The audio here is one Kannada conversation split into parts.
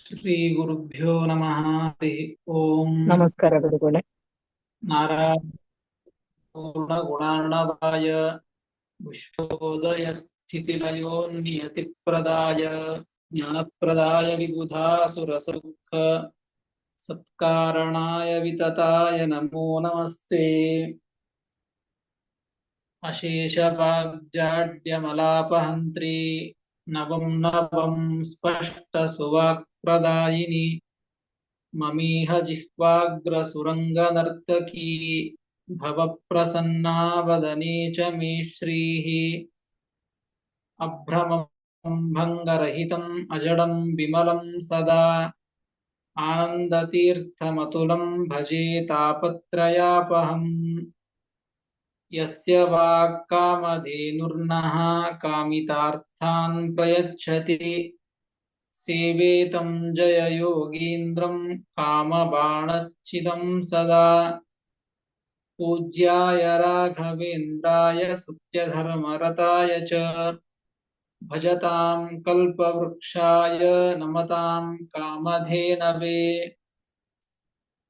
ಶ್ರೀ ಗುರುಭ್ಯೋ ನಮಃ. ಹರಿ ಓಂ. ನಮಸ್ಕಾರ ಗುರುಗಳೇ. ನಾರಾಯಣ ಪೂರ್ಣ ಗುಣಾರ್ಣವಾಯ ವಿಶ್ವೋದಯ ಸ್ಥಿತಿಲಯೋ ನಿಯತಿ ಪ್ರದಾಯ ಜ್ಞಾನಪ್ರದಾಯ ವಿಬುಧಾಸುರ ಸೌಖ್ಯ ಸತ್ಕಾರಣಾಯ ವಿತತಾಯ ನಮೋ ನಮಸ್ತೆ. ಅಶೇಷ ವಾಗ್ಜಾಡ್ಯಮಲಾಪಹಂತ್ರಿ ನವಂ ನವಂ ಸ್ಪಷ್ಟ ಸುವಾಕ್ಪ್ರದಾಯಿನಿ ಮಮೀಹ ಜಿಹ್ವಾಗ್ರಸುರಂಗನರ್ತಕೀ ಭವಪ್ರಸನ್ನಾ ವದನೆ ಚ ಮೇ ಶ್ರೀಃ. ಅಭ್ರಮಂ ಭಂಗರಹಿತಂ ಅಜಡಂ ವಿಮಲಂ ಸದಾ ಆನಂದತೀರ್ಥಮತುಲಂ ಭಜೆ ತಾಪತ್ರಯಾಪಹಂ. ಯಸ್ಯ ವಾಕ್ಕಾಮಧೇನುರ್ನಃ ಕಾಮಿತಾರ್ಥಾನ್ ಪ್ರಯಚ್ಛತಿ ಸೇವೇತಂ ಜಯಯೋಗೀಂದ್ರಂ ಕಾಮಬಾಣಚ್ಛಿದಂ ಸದಾ. ಪೂಜ್ಯಾಯ ರಾಘವೇಂದ್ರಾಯ ಸತ್ಯಧರ್ಮರತಾಯ ಚ ಭಜತಾಂ ಕಲ್ಪವೃಕ್ಷಾಯ ನಮತಾಂ ಕಾಮಧೇನವೇ.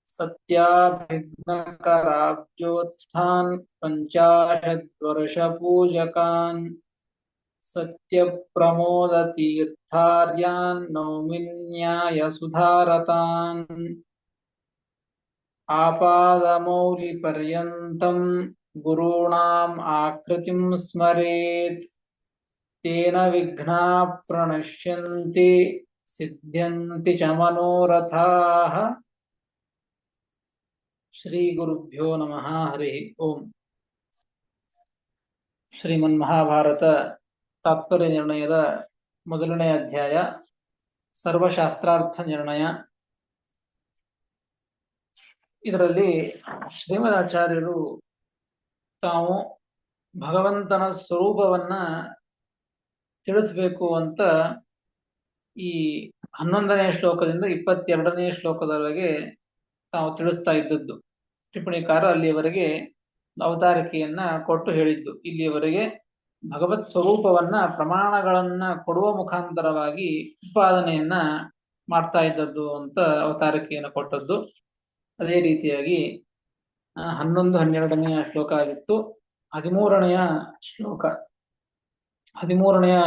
ಸತ್ಯಾಭಿಘ್ನಕರಾಬ್ಜೋತ್ಥಾನ್ ಪಂಚಾಶದ್ವರ್ಷಪೂಜಕಾನ್ ಸತ್ಯಪ್ರಮೋದತೀರ್ಥಾರ್ಯಾನ್ ನೌಮಿನ್ಯಾಯಸುಧಾರತಾನ್. ಆಪಾದಮೌಲಿಪರ್ಯಂತಂ ಗುರುಣಾಂ ಆಕೃತಿಂ ಸ್ಮರೇತ್ ತೇನ ವಿಘ್ನಾಃ ಪ್ರಣಶ್ಯಂತಿ ಸಿದ್ಧ್ಯಂತಿ ಚ ಮನೋರಥಾಃ. ಶ್ರೀ ಗುರುಭ್ಯೋ ನಮಃ. ಹರಿ ಓಂ. ಶ್ರೀಮನ್ಮಹಾಭಾರತ ತಾತ್ಪರ್ಯ ನಿರ್ಣಯದ ಮೊದಲನೇ ಅಧ್ಯಾಯ ಸರ್ವಶಾಸ್ತ್ರಾರ್ಥ ನಿರ್ಣಯ. ಇದರಲ್ಲಿ ಶ್ರೀಮದಾಚಾರ್ಯರು ತಾವು ಭಗವಂತನ ಸ್ವರೂಪವನ್ನ ತಿಳಿಸಬೇಕು ಅಂತ ಈ 11ನೇ ಶ್ಲೋಕದಿಂದ 22ನೇ ಶ್ಲೋಕದವರೆಗೆ ತಾವು ತಿಳಿಸ್ತಾ ಇದ್ದದ್ದು. ಟಿಪ್ಪಣಿಕಾರ ಅಲ್ಲಿಯವರೆಗೆ ಅವತಾರಿಕೆಯನ್ನ ಕೊಟ್ಟು ಹೇಳಿದ್ದು. ಇಲ್ಲಿಯವರೆಗೆ ಭಗವತ್ ಸ್ವರೂಪವನ್ನ ಪ್ರಮಾಣಗಳನ್ನ ಕೊಡುವ ಮುಖಾಂತರವಾಗಿ ಉತ್ಪಾದನೆಯನ್ನ ಮಾಡ್ತಾ ಇದ್ದದ್ದು ಅಂತ ಅವತಾರಿಕೆಯನ್ನು ಕೊಟ್ಟದ್ದು. ಅದೇ ರೀತಿಯಾಗಿ 11, 12ನೇ ಶ್ಲೋಕ ಆಗಿತ್ತು. 13ನೇ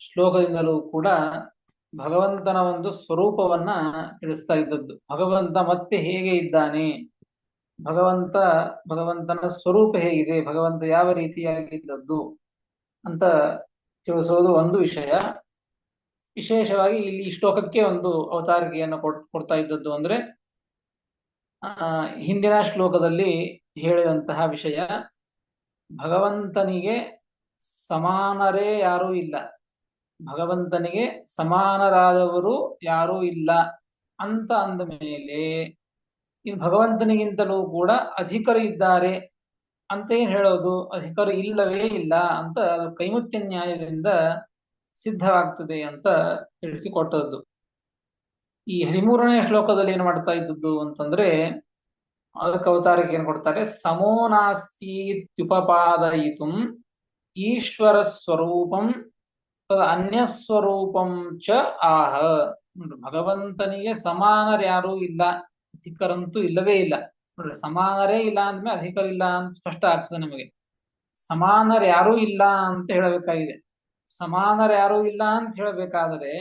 ಶ್ಲೋಕದಿಂದಲೂ ಕೂಡ ಭಗವಂತನ ಒಂದು ಸ್ವರೂಪವನ್ನ ತಿಳಿಸ್ತಾ ಇದ್ದದ್ದು. ಭಗವಂತ ಮತ್ತೆ ಹೇಗೆ ಇದ್ದಾನೆ, ಭಗವಂತನ ಸ್ವರೂಪ ಹೇಗಿದೆ, ಭಗವಂತ ಯಾವ ರೀತಿಯಾಗಿದ್ದದ್ದು ಅಂತ ತಿಳಿಸೋದು ಒಂದು ವಿಷಯ. ವಿಶೇಷವಾಗಿ ಇಲ್ಲಿ ಈ ಶ್ಲೋಕಕ್ಕೆ ಒಂದು ಅವತಾರಿಕೆಯನ್ನು ಕೊಡ್ತಾ ಇದ್ದದ್ದು ಅಂದ್ರೆ ಹಿಂದಿನ ಶ್ಲೋಕದಲ್ಲಿ ಹೇಳಿದಂತಹ ವಿಷಯ, ಭಗವಂತನಿಗೆ ಸಮಾನರೇ ಯಾರೂ ಇಲ್ಲ, ಭಗವಂತನಿಗೆ ಸಮಾನರಾದವರು ಯಾರೂ ಇಲ್ಲ ಅಂತ ಅಂದ ಮೇಲೆ ಇನ್ನು ಭಗವಂತನಿಗಿಂತಲೂ ಕೂಡ ಅಧಿಕರು ಇದ್ದಾರೆ ಅಂತ ಏನ್ ಹೇಳೋದು? ಅಧಿಕರು ಇಲ್ಲವೇ ಇಲ್ಲ ಅಂತ ಕೈಮುತ್ಯ ನ್ಯಾಯದಿಂದ ಸಿದ್ಧವಾಗ್ತದೆ ಅಂತ ತಿಳಿಸಿಕೊಟ್ಟದ್ದು. ಈ 13ನೇ ಶ್ಲೋಕದಲ್ಲಿ ಏನ್ ಮಾಡ್ತಾ ಇದ್ದದ್ದು ಅಂತಂದ್ರೆ ಅದಕ್ಕೆ ಅವತಾರಕ್ಕೆ ಏನ್ ಕೊಡ್ತಾರೆ, ಸಮೋ ನಾಸ್ತೀತ್ಯುಪಪಾದಯಿತುಂ ಈಶ್ವರ ಸ್ವರೂಪಂ ತದ ಅನ್ಯಸ್ವರೂಪಂ ಚ ಆಹ. ಭಗವಂತನಿಗೆ ಸಮಾನರ್ಯಾರೂ ಇಲ್ಲ, ಅಧಿಕರಂತೂ ಇಲ್ಲವೇ ಇಲ್ಲ. ನೋಡ್ರಿ, ಸಮಾನರೇ ಇಲ್ಲ ಅಂದ್ಮೇಲೆ ಅಧಿಕರಿಲ್ಲ ಅಂತ ಸ್ಪಷ್ಟ ಆಗ್ತದೆ ನಮಗೆ. ಸಮಾನರ್ಯಾರೂ ಇಲ್ಲ ಅಂತ ಹೇಳಬೇಕಾಗಿದೆ. ಸಮಾನರ್ಯಾರೂ ಇಲ್ಲ ಅಂತ ಹೇಳಬೇಕಾದರೆ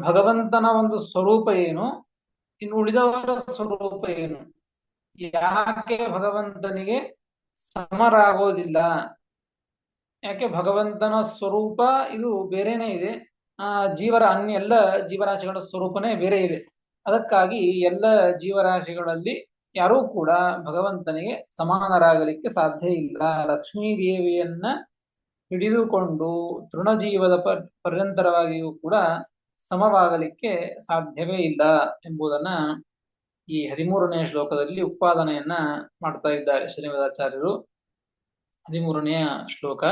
ಭಗವಂತನ ಒಂದು ಸ್ವರೂಪ ಏನು, ಇನ್ನು ಉಳಿದವರ ಸ್ವರೂಪ ಏನು? ಯಾಕೆ ಭಗವಂತನಿಗೆ ಸಮರಾಗೋದಿಲ್ಲ? ಯಾಕೆ ಭಗವಂತನ ಸ್ವರೂಪ ಇದು ಬೇರೆನೇ ಇದೆ, ಎಲ್ಲ ಜೀವರಾಶಿಗಳ ಸ್ವರೂಪನೇ ಬೇರೆ ಇದೆ. ಅದಕ್ಕಾಗಿ ಎಲ್ಲ ಜೀವರಾಶಿಗಳಲ್ಲಿ ಯಾರೂ ಕೂಡ ಭಗವಂತನಿಗೆ ಸಮಾನರಾಗಲಿಕ್ಕೆ ಸಾಧ್ಯ ಇಲ್ಲ. ಲಕ್ಷ್ಮೀ ದೇವಿಯನ್ನ ಹಿಡಿದುಕೊಂಡು ತೃಣಜೀವದ ಪರ್ಯಂತರವಾಗಿಯೂ ಕೂಡ ಸಮವಾಗಲಿಕ್ಕೆ ಸಾಧ್ಯವೇ ಇಲ್ಲ ಎಂಬುದನ್ನ ಈ 13ನೇ ಶ್ಲೋಕದಲ್ಲಿ ಉತ್ಪಾದನೆಯನ್ನ ಮಾಡ್ತಾ ಇದ್ದಾರೆ ಶ್ರೀಮದಾಚಾರ್ಯರು. 13ನೇ ಶ್ಲೋಕ,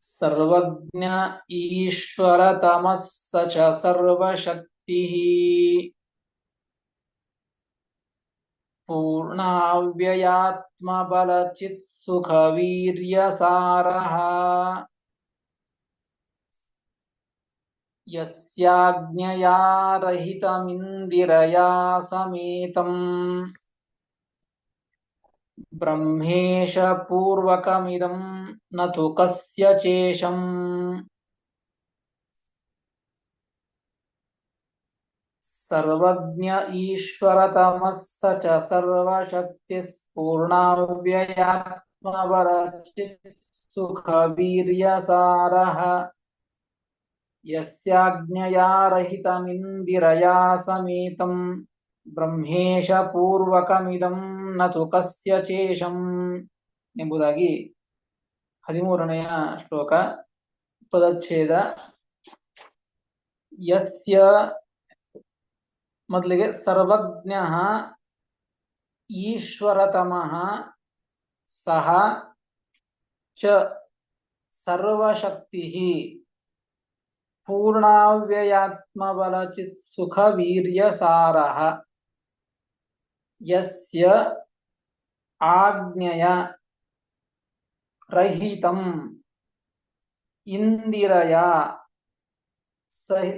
ಸರ್ವಜ್ಞ ಈಶ್ವರ ತಮಸ್ಸ ಚ ಸರ್ವಶಕ್ತಿ ಪೂರ್ಣಾವ್ಯಯಾತ್ಮ ಬಲಚಿತ್ ಸುಖ ವೀರ್ಯ ಸಾರಃ. ಯಸ್ಯಾಜ್ಞಯಾ ರಹಿತಮಿಂದಿರಯಾ ಸಮೇತಂ ಬ್ರಹ್ಮೇಶ ಪೂರ್ವಕಮಿದಂ ನ ತು ಕಸ್ಯಚೇಷಂ. ಸರ್ವಜ್ಞ ಈಶ್ವರತಮಃ ಸ ಚ ಸರ್ವಶಕ್ತಿಸ್ಫೂರ್ಣಾವ್ಯಯಾತ್ಮಬಲಚಿತ್ ಸುಖವೀರ್ಯಸಾರಃ. ಯಸ್ಯಾಜ್ಞಯಾ ರಹಿತಮಿಂದಿರಯಾ ಸಮೇತಂ ಬ್ರಹ್ಮೇಶ ಪೂರ್ವಕಮಿದಂ ನ ತು ಕಸ್ಯಚೇಷಂ ಎಂಬುದಾಗಿ 13ನೆಯ ಶ್ಲೋಕ. ಪದಚ್ಛೇದ. ಯಸ್ಯ ಮೊದಲಿಗೆ ಸರ್ವಜ್ಞ ಈಶ್ವರತಮಃ ಸಹ ಚ ಸರ್ವಶಕ್ತಿ ಪೂರ್ಣಾವ್ಯಯಾತ್ಮಬಲಚಿತ್ ಸುಖವೀರ್ಯಸಾರಃ. ಯಸ್ಯ ಆಜ್ಞಯ ರಹಿತಂ ಇಂದಿರಯಾ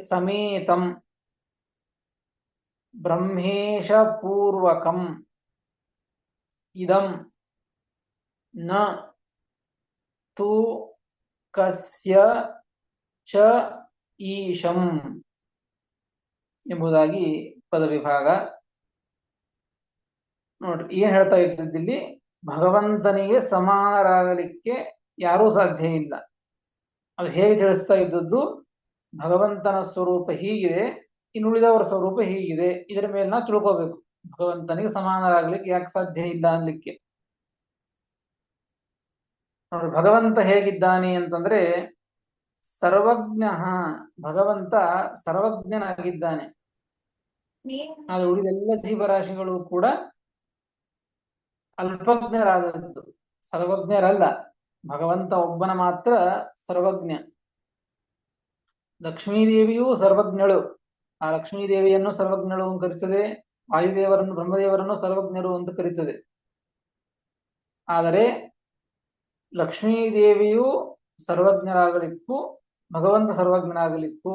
ಸಮೇತಂ ಬ್ರಹ್ಮೇಶ ಪೂರ್ವಕಂ ಇದಂ ನ ತು ಕಸ್ಯ ಚ ಈಶಂ ಎಂಬುದಾಗಿ ಪದವಿಭಾಗ. ನೋಡ್ರಿ, ಏನ್ ಹೇಳ್ತಾ ಇದ್ದಿಲ್ಲಿ, ಭಗವಂತನಿಗೆ ಸಮಾನರಾಗಲಿಕ್ಕೆ ಯಾರೂ ಸಾಧ್ಯ ಇಲ್ಲ. ಅದು ಹೇಗೆ ತಿಳಿಸ್ತಾ ಇದ್ದದ್ದು, ಭಗವಂತನ ಸ್ವರೂಪ ಹೀಗಿದೆ, ಇನ್ನುಳಿದವರ ಸ್ವರೂಪ ಹೀಗಿದೆ, ಇದರ ಮೇಲೆ ನಾವು ತಿಳ್ಕೋಬೇಕು. ಭಗವಂತನಿಗೆ ಸಮಾನರಾಗ್ಲಿಕ್ಕೆ ಯಾಕೆ ಸಾಧ್ಯ ಇಲ್ಲ ಅನ್ಲಿಕ್ಕೆ. ನೋಡ್ರಿ, ಭಗವಂತ ಹೇಗಿದ್ದಾನೆ ಅಂತಂದ್ರೆ ಸರ್ವಜ್ಞ. ಭಗವಂತ ಸರ್ವಜ್ಞನಾಗಿದ್ದಾನೆ. ಆದರೆ ಉಳಿದೆಲ್ಲ ಜೀವರಾಶಿಗಳು ಕೂಡ ಅಲ್ಪಜ್ಞರಾದದ್ದು, ಸರ್ವಜ್ಞರಲ್ಲ. ಭಗವಂತ ಒಬ್ಬನ ಮಾತ್ರ ಸರ್ವಜ್ಞ. ಲಕ್ಷ್ಮೀದೇವಿಯೂ ಸರ್ವಜ್ಞಳು. ಆ ಲಕ್ಷ್ಮೀದೇವಿಯನ್ನು ಸರ್ವಜ್ಞಳು ಅಂತ ಕರೀತದೆ, ವಾಯುದೇವರನ್ನು ಬ್ರಹ್ಮದೇವರನ್ನು ಸರ್ವಜ್ಞರು ಅಂತ ಕರೀತದೆ. ಆದರೆ ಲಕ್ಷ್ಮೀದೇವಿಯು ಸರ್ವಜ್ಞರಾಗಲಿಕ್ಕೂ ಭಗವಂತ ಸರ್ವಜ್ಞನಾಗಲಿಕ್ಕೂ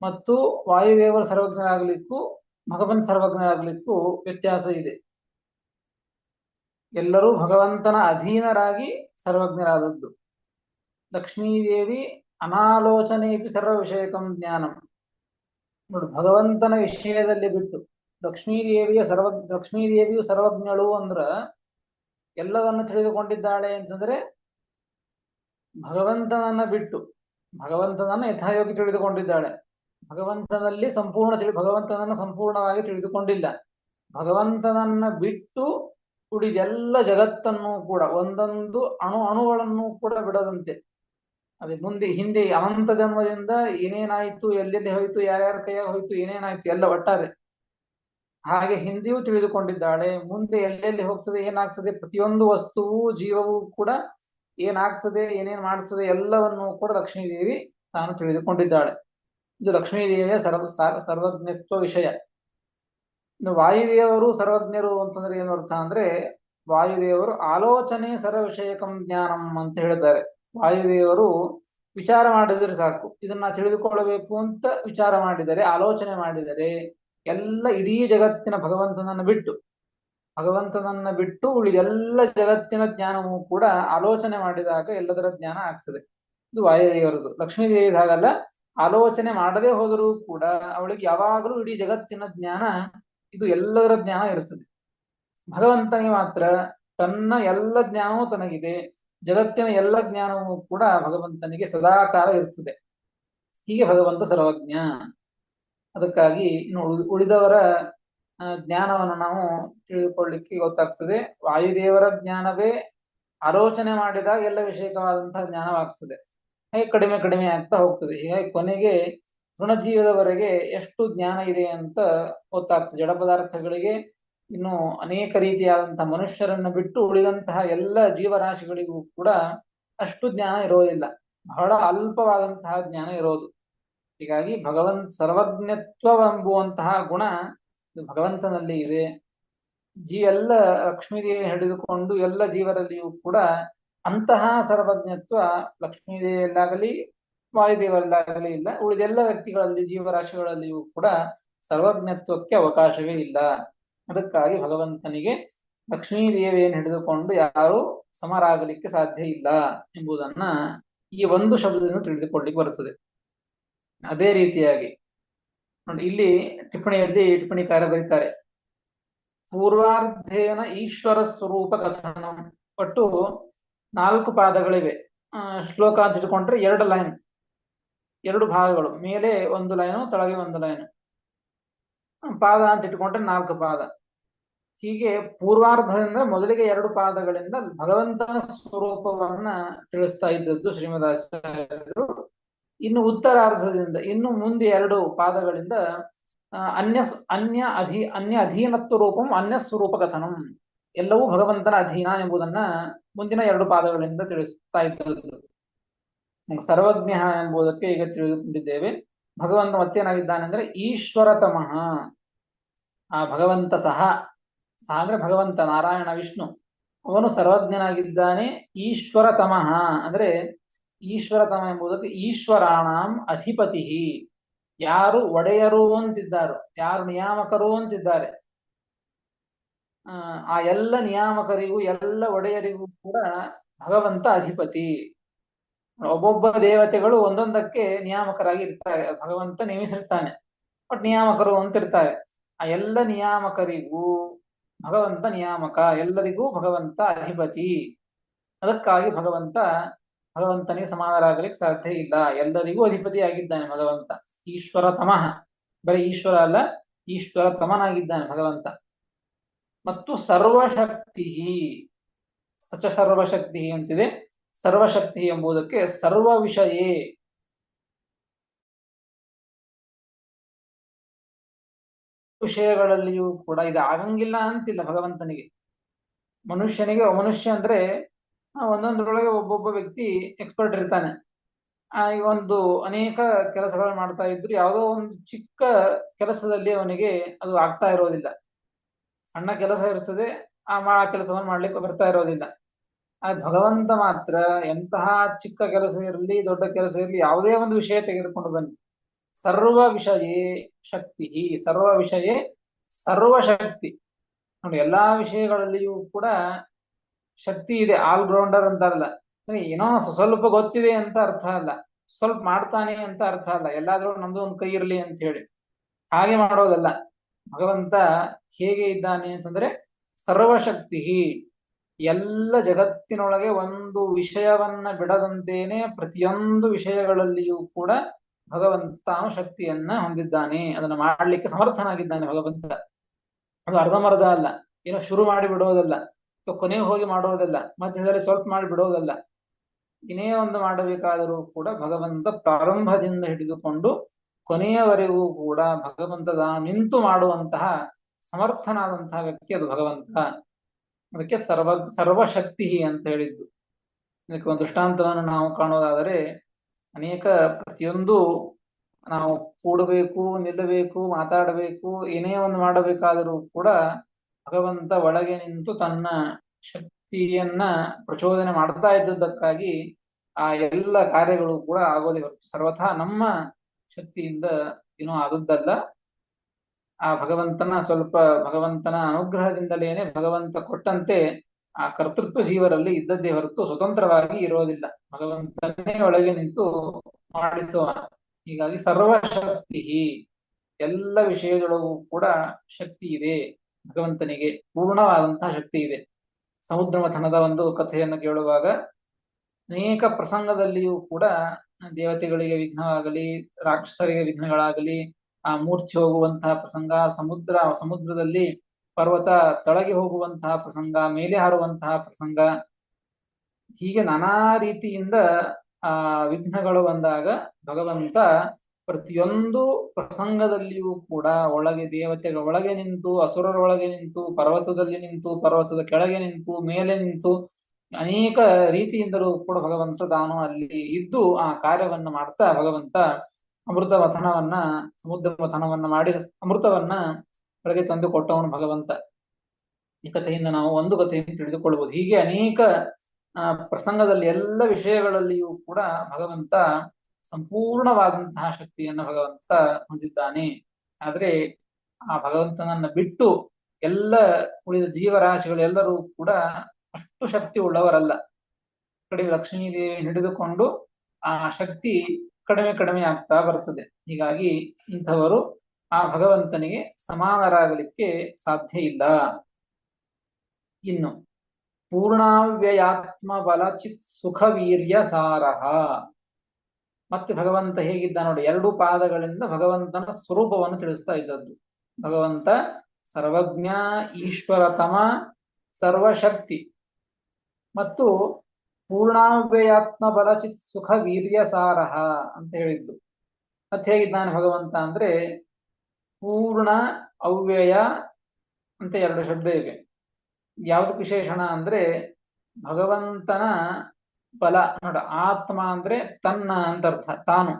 ಮತ್ತು ವಾಯುದೇವರು ಸರ್ವಜ್ಞರಾಗಲಿಕ್ಕೂ ಭಗವಂತ ಸರ್ವಜ್ಞರಾಗಲಿಕ್ಕೂ ವ್ಯತ್ಯಾಸ ಇದೆ. ಎಲ್ಲರೂ ಭಗವಂತನ ಅಧೀನರಾಗಿ ಸರ್ವಜ್ಞರಾದದ್ದು. ಲಕ್ಷ್ಮೀದೇವಿ ಅನಾಲೋಚನೆಪಿ ಸರ್ವ ವಿಷಯಕಂ ಜ್ಞಾನಂ. ನೋಡು, ಭಗವಂತನ ವಿಷಯದಲ್ಲಿ ಬಿಟ್ಟು ಲಕ್ಷ್ಮೀದೇವಿಯು ಸರ್ವಜ್ಞಳು ಅಂದ್ರ ಎಲ್ಲವನ್ನು ತಿಳಿದುಕೊಂಡಿದ್ದಾಳೆ ಅಂತಂದ್ರೆ ಭಗವಂತನನ್ನ ಬಿಟ್ಟು, ಭಗವಂತನನ್ನ ಯಥಾಯೋಗಿ ತಿಳಿದುಕೊಂಡಿದ್ದಾಳೆ. ಭಗವಂತನನ್ನ ಸಂಪೂರ್ಣವಾಗಿ ತಿಳಿದುಕೊಂಡಿಲ್ಲ. ಭಗವಂತನನ್ನ ಬಿಟ್ಟು ಉಳಿದೆಲ್ಲ ಜಗತ್ತನ್ನು ಕೂಡ, ಒಂದೊಂದು ಅಣುಗಳನ್ನು ಕೂಡ ಬಿಡದಂತೆ, ಅದೇ ಹಿಂದೆ ಅನಂತ ಜನ್ಮದಿಂದ ಏನೇನಾಯ್ತು, ಎಲ್ಲೆಲ್ಲಿ ಹೋಯ್ತು, ಯಾರ್ಯಾರ ಕೈಯಾಗ ಹೋಯ್ತು, ಏನೇನಾಯ್ತು ಎಲ್ಲ ಒಟ್ಟಾರೆ ಹಾಗೆ ಹಿಂದೆಯೂ ತಿಳಿದುಕೊಂಡಿದ್ದಾಳೆ. ಮುಂದೆ ಎಲ್ಲೆಲ್ಲಿ ಹೋಗ್ತದೆ, ಏನಾಗ್ತದೆ, ಪ್ರತಿಯೊಂದು ವಸ್ತುವು ಜೀವವೂ ಕೂಡ ಏನಾಗ್ತದೆ, ಏನೇನ್ ಮಾಡ್ತದೆ ಎಲ್ಲವನ್ನು ಕೂಡ ಲಕ್ಷ್ಮೀದೇವಿ ತಾನು ತಿಳಿದುಕೊಂಡಿದ್ದಾಳೆ. ಇದು ಲಕ್ಷ್ಮೀದೇವಿಯ ಸರ್ವಜ್ಞತ್ವ ವಿಷಯ. ಇನ್ನು ವಾಯುದೇವರು ಸರ್ವಜ್ಞರು ಅಂತಂದ್ರೆ ಏನು ಅರ್ಥ ಅಂದ್ರೆ, ವಾಯುದೇವರು ಆಲೋಚನೆ ಸರ್ವ ವಿಷಯಕಂ ಜ್ಞಾನಂ ಅಂತ ಹೇಳ್ತಾರೆ. ವಾಯುದೇವರು ವಿಚಾರ ಮಾಡಿದರೆ ಸಾಕು, ಇದನ್ನ ತಿಳಿದುಕೊಳ್ಳಬೇಕು ಅಂತ ವಿಚಾರ ಮಾಡಿದರೆ, ಆಲೋಚನೆ ಮಾಡಿದರೆ ಎಲ್ಲ ಇಡೀ ಜಗತ್ತಿನ ಭಗವಂತನನ್ನ ಬಿಟ್ಟು ಉಳಿದೆಲ್ಲ ಜಗತ್ತಿನ ಜ್ಞಾನವೂ ಕೂಡ ಆಲೋಚನೆ ಮಾಡಿದಾಗ ಎಲ್ಲದರ ಜ್ಞಾನ ಆಗ್ತದೆ. ಇದು ವಾಯುದೇವರದು. ಲಕ್ಷ್ಮೀದೇವಿದ ಹಾಗಲ್ಲ, ಆಲೋಚನೆ ಮಾಡದೇ ಹೋದರೂ ಕೂಡ ಅವಳಿಗೆ ಯಾವಾಗಲೂ ಇಡೀ ಜಗತ್ತಿನ ಜ್ಞಾನ, ಇದು ಎಲ್ಲದರ ಜ್ಞಾನ ಇರ್ತದೆ. ಭಗವಂತನಿಗೆ ಮಾತ್ರ ತನ್ನ ಎಲ್ಲ ಜ್ಞಾನವೂ ತನಗಿದೆ, ಜಗತ್ತಿನ ಎಲ್ಲ ಜ್ಞಾನವೂ ಕೂಡ ಭಗವಂತನಿಗೆ ಸದಾಕಾಲ ಇರ್ತದೆ. ಹೀಗೆ ಭಗವಂತ ಸರ್ವಜ್ಞ. ಅದಕ್ಕಾಗಿ ಇನ್ನು ಉಳಿದವರ ಜ್ಞಾನವನ್ನು ನಾವು ತಿಳಿದುಕೊಳ್ಳಿಕ್ಕೆ ಗೊತ್ತಾಗ್ತದೆ. ವಾಯುದೇವರ ಜ್ಞಾನವೇ ಆಲೋಚನೆ ಮಾಡಿದಾಗ ಎಲ್ಲ ವಿಷಯಕವಾದಂತಹ ಜ್ಞಾನವಾಗ್ತದೆ. ಹಾಗೆ ಕಡಿಮೆ ಕಡಿಮೆ ಆಗ್ತಾ ಹೋಗ್ತದೆ. ಹೀಗಾಗಿ ಕೊನೆಗೆ ಋಣಜೀವದವರೆಗೆ ಎಷ್ಟು ಜ್ಞಾನ ಇದೆ ಅಂತ ಗೊತ್ತಾಗ್ತದೆ. ಜಡ ಪದಾರ್ಥಗಳಿಗೆ ಇನ್ನು ಅನೇಕ ರೀತಿಯಾದಂತಹ ಮನುಷ್ಯರನ್ನು ಬಿಟ್ಟು ಉಳಿದಂತಹ ಎಲ್ಲ ಜೀವರಾಶಿಗಳಿಗೂ ಕೂಡ ಅಷ್ಟು ಜ್ಞಾನ ಇರೋದಿಲ್ಲ, ಬಹಳ ಅಲ್ಪವಾದಂತಹ ಜ್ಞಾನ ಇರೋದು. ಹೀಗಾಗಿ ಸರ್ವಜ್ಞತ್ವವೆಂಬುವಂತಹ ಗುಣ ಭಗವಂತನಲ್ಲಿ ಇದೆ. ಎಲ್ಲ ಲಕ್ಷ್ಮೀದೇವಿ ಹಿಡಿದುಕೊಂಡು ಎಲ್ಲ ಜೀವರಲ್ಲಿಯೂ ಕೂಡ ಅಂತಹ ಸರ್ವಜ್ಞತ್ವ ಲಕ್ಷ್ಮೀದೇವಿಯಲ್ಲಾಗಲಿ ವಾಯುದೇವರಲ್ಲಾಗಲಿ ಇಲ್ಲ, ಉಳಿದೆಲ್ಲ ವ್ಯಕ್ತಿಗಳಲ್ಲಿ ಜೀವರಾಶಿಗಳಲ್ಲಿಯೂ ಕೂಡ ಸರ್ವಜ್ಞತ್ವಕ್ಕೆ ಅವಕಾಶವೇ ಇಲ್ಲ. ಅದಕ್ಕಾಗಿ ಭಗವಂತನಿಗೆ ಲಕ್ಷ್ಮೀದೇವಿಯನ್ನು ಹಿಡಿದುಕೊಂಡು ಯಾರು ಸಮರಾಗಲಿಕ್ಕೆ ಸಾಧ್ಯ ಇಲ್ಲ ಎಂಬುದನ್ನ ಈ ಒಂದು ಶಬ್ದದಿಂದ ತಿಳಿದುಕೊಳ್ಳಿಕ್ಕೆ ಬರುತ್ತದೆ. ಅದೇ ರೀತಿಯಾಗಿ ನೋಡಿ, ಇಲ್ಲಿ ಟಿಪ್ಪಣಿಕಾರ ಬರೀತಾರೆ, ಪೂರ್ವಾರ್ಧೇನ ಈಶ್ವರ ಸ್ವರೂಪ ಕಥನಂ. ಒಟ್ಟು 4 ಪಾದಗಳಿವೆ. ಶ್ಲೋಕ ಅಂತ ಇಟ್ಕೊಂಡ್ರೆ 2 ಲೈನ್, 2 ಭಾಗಗಳು, ಮೇಲೆ 1 ಲೈನು, ಕೆಳಗೆ 1 ಲೈನು. ಪಾದ ಅಂತ ಇಟ್ಕೊಂಡ್ರೆ 4 ಪಾದ. ಹೀಗೆ ಪೂರ್ವಾರ್ಧದಿಂದ ಮೊದಲಿಗೆ 2 ಪಾದಗಳಿಂದ ಭಗವಂತನ ಸ್ವರೂಪವನ್ನ ತಿಳಿಸ್ತಾ ಇದ್ದದ್ದು ಶ್ರೀಮದಾಚಾರ್ಯರು. ಇನ್ನು ಉತ್ತರಾರ್ಧದಿಂದ ಇನ್ನು ಮುಂದೆ 2 ಪಾದಗಳಿಂದ ಅನ್ಯ ಅಧೀನತ್ವ ರೂಪಂ ಅನ್ಯ ಸ್ವರೂಪ ಕಥನಂ, ಎಲ್ಲವೂ ಭಗವಂತನ ಅಧೀನ ಎಂಬುದನ್ನ ಮುಂದಿನ 2 ಪಾದಗಳಿಂದ ತಿಳಿಸ್ತಾ ಇದ್ದದ್ದು. ಸರ್ವಜ್ಞ ಎಂಬುದಕ್ಕೆ ಈಗ ತಿಳಿದುಕೊಂಡಿದ್ದೇವೆ. ಭಗವಂತ ಮತ್ತೇನಾಗಿದ್ದಾನೆ ಅಂದ್ರೆ ಈಶ್ವರತಮಃ. ಆ ಭಗವಂತ ಸಹ ಅಂದ್ರೆ ಭಗವಂತ ನಾರಾಯಣ ವಿಷ್ಣು, ಅವನು ಸರ್ವಜ್ಞನಾಗಿದ್ದಾನೆ. ಈಶ್ವರತಮಃ ಅಂದ್ರೆ ಈಶ್ವರತಮ ಎಂಬುದಕ್ಕೆ ಈಶ್ವರಾಣಾಂ ಅಧಿಪತಿ, ಯಾರು ಒಡೆಯರು ಅಂತಿದ್ದಾರೋ, ಯಾರು ನಿಯಾಮಕರು ಅಂತಿದ್ದಾರೆ, ಆ ಎಲ್ಲ ನಿಯಾಮಕರಿಗೂ ಎಲ್ಲ ಒಡೆಯರಿಗೂ ಕೂಡ ಭಗವಂತ ಅಧಿಪತಿ. ಒಬ್ಬೊಬ್ಬ ದೇವತೆಗಳು ಒಂದೊಂದಕ್ಕೆ ನಿಯಾಮಕರಾಗಿ ಇರ್ತಾರೆ, ಭಗವಂತ ನೇಮಿಸಿರ್ತಾನೆ, ಬಟ್ ನಿಯಾಮಕರು ಅಂತಿರ್ತಾರೆ. ಆ ಎಲ್ಲ ನಿಯಾಮಕರಿಗೂ ಭಗವಂತ ನಿಯಾಮಕ, ಎಲ್ಲರಿಗೂ ಭಗವಂತ ಅಧಿಪತಿ. ಅದಕ್ಕಾಗಿ ಭಗವಂತನಿಗೆ ಸಮಾನರಾಗಲಿಕ್ಕೆ ಸಾಧ್ಯ ಇಲ್ಲ, ಎಲ್ಲರಿಗೂ ಅಧಿಪತಿ ಆಗಿದ್ದಾನೆ ಭಗವಂತ. ಈಶ್ವರ ತಮಃ, ಬರೀ ಈಶ್ವರ ಅಲ್ಲ, ಈಶ್ವರ ತಮನಾಗಿದ್ದಾನೆ ಭಗವಂತ. ಮತ್ತು ಸರ್ವಶಕ್ತಿ, ಸಚ ಸರ್ವಶಕ್ತಿ ಅಂತಿದೆ. ಸರ್ವಶಕ್ತಿ ಎಂಬುದಕ್ಕೆ ಸರ್ವ ವಿಷಯೇ, ವಿಷಯಗಳಲ್ಲಿಯೂ ಕೂಡ ಇದು ಆಗಂಗಿಲ್ಲ ಅಂತಿಲ್ಲ ಭಗವಂತನಿಗೆ. ಮನುಷ್ಯ ಅಂದ್ರೆ ಒಂದೊಂದರೊಳಗೆ ಒಬ್ಬೊಬ್ಬ ವ್ಯಕ್ತಿ ಎಕ್ಸ್ಪರ್ಟ್ ಇರ್ತಾನೆ. ಈಗ ಒಂದು ಅನೇಕ ಕೆಲಸಗಳು ಮಾಡ್ತಾ ಇದ್ರು, ಯಾವುದೋ ಒಂದು ಚಿಕ್ಕ ಕೆಲಸದಲ್ಲಿ ಅವನಿಗೆ ಅದು ಆಗ್ತಾ ಇರೋದಿಲ್ಲ. ಸಣ್ಣ ಕೆಲಸ ಇರ್ತದೆ, ಆ ಕೆಲಸವನ್ನು ಮಾಡ್ಲಿಕ್ಕೆ ಬರ್ತಾ ಇರೋದಿಲ್ಲ. ಭಗವಂತ ಮಾತ್ರ ಎಂತಹ ಚಿಕ್ಕ ಕೆಲಸ ಇರಲಿ ದೊಡ್ಡ ಕೆಲಸ ಇರಲಿ, ಯಾವುದೇ ಒಂದು ವಿಷಯ ತೆಗೆದುಕೊಂಡು ಬನ್ನಿ, ಸರ್ವ ವಿಷಯೇ ಶಕ್ತಿ, ಸರ್ವ ವಿಷಯೇ ಸರ್ವಶಕ್ತಿ. ನೋಡಿ, ಎಲ್ಲಾ ವಿಷಯಗಳಲ್ಲಿಯೂ ಕೂಡ ಶಕ್ತಿ ಇದೆ. ಆಲ್ರೌಂಡರ್ ಅಂತಾರಲ್ಲ, ಏನೋ ಸ್ವಲ್ಪ ಗೊತ್ತಿದೆ ಅಂತ ಅರ್ಥ ಅಲ್ಲ, ಸ್ವಲ್ಪ ಮಾಡ್ತಾನೆ ಅಂತ ಅರ್ಥ ಅಲ್ಲ, ಎಲ್ಲಾದ್ರೂ ನಮ್ದು ಒಂದು ಕೈ ಇರಲಿ ಅಂತ ಹೇಳಿ ಹಾಗೆ ಮಾಡೋದಲ್ಲ. ಭಗವಂತ ಹೇಗೆ ಇದ್ದಾನೆ ಅಂತಂದ್ರೆ ಸರ್ವಶಕ್ತಿ, ಎಲ್ಲ ಜಗತ್ತಿನೊಳಗೆ ಒಂದು ವಿಷಯವನ್ನ ಬಿಡದಂತೇನೆ ಪ್ರತಿಯೊಂದು ವಿಷಯಗಳಲ್ಲಿಯೂ ಕೂಡ ಭಗವಂತ ತಾನು ಶಕ್ತಿಯನ್ನ ಹೊಂದಿದ್ದಾನೆ, ಅದನ್ನ ಮಾಡ್ಲಿಕ್ಕೆ ಸಮರ್ಥನಾಗಿದ್ದಾನೆ ಭಗವಂತ. ಅದು ಅರ್ಧಮರ್ಧ ಅಲ್ಲ, ಏನೋ ಶುರು ಮಾಡಿ ಬಿಡೋದಲ್ಲ, ಅಥವಾ ಕೊನೆಗೆ ಹೋಗಿ ಮಾಡೋದಲ್ಲ, ಮಧ್ಯದಲ್ಲಿ ಸ್ವಲ್ಪ ಮಾಡಿ ಬಿಡೋದಲ್ಲ. ಇನ್ನೇ ಒಂದು ಮಾಡಬೇಕಾದರೂ ಕೂಡ ಭಗವಂತ ಪ್ರಾರಂಭದಿಂದ ಹಿಡಿದುಕೊಂಡು ಕೊನೆಯವರೆಗೂ ಕೂಡ ಭಗವಂತ ನಿಂತು ಮಾಡುವಂತಹ ಸಮರ್ಥನಾದಂತಹ ವ್ಯಕ್ತಿ ಅದು ಭಗವಂತ. ಅದಕ್ಕೆ ಸರ್ವಶಕ್ತಿ ಅಂತ ಹೇಳಿದ್ದು. ಇದಕ್ಕೆ ಒಂದು ದೃಷ್ಟಾಂತವನ್ನು ನಾವು ಕಾಣೋದಾದರೆ, ಪ್ರತಿಯೊಂದು ನಾವು ಕೂಡಬೇಕು, ನಿಲ್ಲಬೇಕು, ಮಾತಾಡಬೇಕು, ಏನೇ ಒಂದು ಮಾಡಬೇಕಾದರೂ ಕೂಡ ಭಗವಂತ ಒಳಗೆ ನಿಂತು ತನ್ನ ಶಕ್ತಿಯನ್ನ ಪ್ರಚೋದನೆ ಮಾಡ್ತಾ ಇದ್ದದ್ದಕ್ಕಾಗಿ ಆ ಎಲ್ಲ ಕಾರ್ಯಗಳು ಕೂಡ ಆಗೋದೇ ಹೊರತು ಸರ್ವಥಾ ನಮ್ಮ ಶಕ್ತಿಯಿಂದ ಏನೋ ಆದದ್ದಲ್ಲ. ಆ ಭಗವಂತನ ಅನುಗ್ರಹದಿಂದಲೇನೆ ಭಗವಂತ ಕೊಟ್ಟಂತೆ ಆ ಕರ್ತೃತ್ವ ಜೀವರಲ್ಲಿ ಇದ್ದದ್ದೇ ಹೊರತು ಸ್ವತಂತ್ರವಾಗಿ ಇರೋದಿಲ್ಲ, ಭಗವಂತನೇ ಒಳಗೆ ನಿಂತು ಮಾಡಿಸುವ. ಹೀಗಾಗಿ ಸರ್ವಶಕ್ತಿ, ಎಲ್ಲ ವಿಷಯದೊಳಗೂ ಕೂಡ ಶಕ್ತಿ ಇದೆ ಭಗವಂತನಿಗೆ, ಪೂರ್ಣವಾದಂತಹ ಶಕ್ತಿ ಇದೆ. ಸಮುದ್ರ ಮಥನದ ಒಂದು ಕಥೆಯನ್ನು ಕೇಳುವಾಗ ಅನೇಕ ಪ್ರಸಂಗದಲ್ಲಿಯೂ ಕೂಡ ದೇವತೆಗಳಿಗೆ ವಿಘ್ನವಾಗಲಿ, ರಾಕ್ಷಸರಿಗೆ ವಿಘ್ನಗಳಾಗಲಿ, ಆ ಮೂರ್ಛೆ ಹೋಗುವಂತಹ ಪ್ರಸಂಗ, ಸಮುದ್ರದಲ್ಲಿ ಪರ್ವತ ತಳಗೆ ಹೋಗುವಂತಹ ಪ್ರಸಂಗ, ಮೇಲೆ ಹಾರುವಂತಹ ಪ್ರಸಂಗ, ಹೀಗೆ ನಾನಾ ರೀತಿಯಿಂದ ಆ ವಿಘ್ನಗಳು ಬಂದಾಗ ಭಗವಂತ ಪ್ರತಿಯೊಂದು ಪ್ರಸಂಗದಲ್ಲಿಯೂ ಕೂಡ ದೇವತೆಗಳ ಒಳಗೆ ನಿಂತು, ಅಸುರರ ಒಳಗೆ ನಿಂತು, ಪರ್ವತದಲ್ಲಿ ನಿಂತು, ಪರ್ವತದ ಕೆಳಗೆ ನಿಂತು, ಮೇಲೆ ನಿಂತು, ಅನೇಕ ರೀತಿಯಿಂದಲೂ ಕೂಡ ಭಗವಂತ ತಾನು ಅಲ್ಲಿ ಇದ್ದು ಆ ಕಾರ್ಯವನ್ನು ಮಾಡ್ತಾ ಭಗವಂತ ಸಮುದ್ರ ಮಥನವನ್ನ ಮಾಡಿ ಅಮೃತವನ್ನ ಹೊರಗೆ ತಂದು ಕೊಟ್ಟವನು ಭಗವಂತ. ಈ ಕಥೆಯಿಂದ ನಾವು ಒಂದು ಕಥೆಯನ್ನು ತಿಳಿದುಕೊಳ್ಳಬಹುದು. ಹೀಗೆ ಅನೇಕ ಪ್ರಸಂಗದಲ್ಲಿ ಎಲ್ಲ ವಿಷಯಗಳಲ್ಲಿಯೂ ಕೂಡ ಭಗವಂತ ಸಂಪೂರ್ಣವಾದಂತಹ ಶಕ್ತಿಯನ್ನು ಭಗವಂತ ಹೊಂದಿದ್ದಾನೆ. ಆದ್ರೆ ಆ ಭಗವಂತನನ್ನ ಬಿಟ್ಟು ಎಲ್ಲ ಉಳಿದ ಜೀವರಾಶಿಗಳೆಲ್ಲರೂ ಕೂಡ ಅಷ್ಟು ಶಕ್ತಿ ಉಳ್ಳವರಲ್ಲ. ಕಡಿಮೆ ಲಕ್ಷ್ಮೀದೇವಿ ಹಿಡಿದುಕೊಂಡು ಆ ಶಕ್ತಿ ಕಡಿಮೆ ಕಡಿಮೆ ಆಗ್ತಾ ಬರ್ತದೆ. ಹೀಗಾಗಿ ಇಂಥವರು ಆ ಭಗವಂತನಿಗೆ ಸಮಾನರಾಗಲಿಕ್ಕೆ ಸಾಧ್ಯ ಇಲ್ಲ. ಇನ್ನು ಪೂರ್ಣಾವ್ಯಯಾತ್ಮ ಬಲ ಚಿತ್ ಸುಖ ವೀರ್ಯ ಸಾರಹ. ಮತ್ತೆ ಭಗವಂತ ಹೇಗಿದ್ದ ನೋಡಿ, ಎರಡು ಪಾದಗಳಿಂದ ಭಗವಂತನ ಸ್ವರೂಪವನ್ನು ತಿಳಿಸ್ತಾ ಇದ್ದದ್ದು. ಭಗವಂತ ಸರ್ವಜ್ಞ, ಈಶ್ವರತಮ, ಸರ್ವಶಕ್ತಿ ಮತ್ತು ಪೂರ್ಣಾವ್ಯಯಾತ್ಮ ಬಲ ಚಿತ್ ಸುಖ ವೀರ್ಯ ಸಾರಹ ಅಂತ ಹೇಳಿದ್ದು. ಮತ್ತೆ ಹೇಗಿದ್ದಾನೆ ಭಗವಂತ ಅಂದ್ರೆ ಪೂರ್ಣ, ಅವ್ಯಯ ಅಂತ ಎರಡು ಶಬ್ದ ಇವೆ. ಯಾವ್ದಕ್ಕೆ ವಿಶೇಷಣ ಅಂದ್ರೆ ಭಗವಂತನ ಬಲ ನೋಡ, ಆತ್ಮ ಅಂದ್ರೆ ತನ್ನ ಅಂತ ಅರ್ಥ, ತಾನು.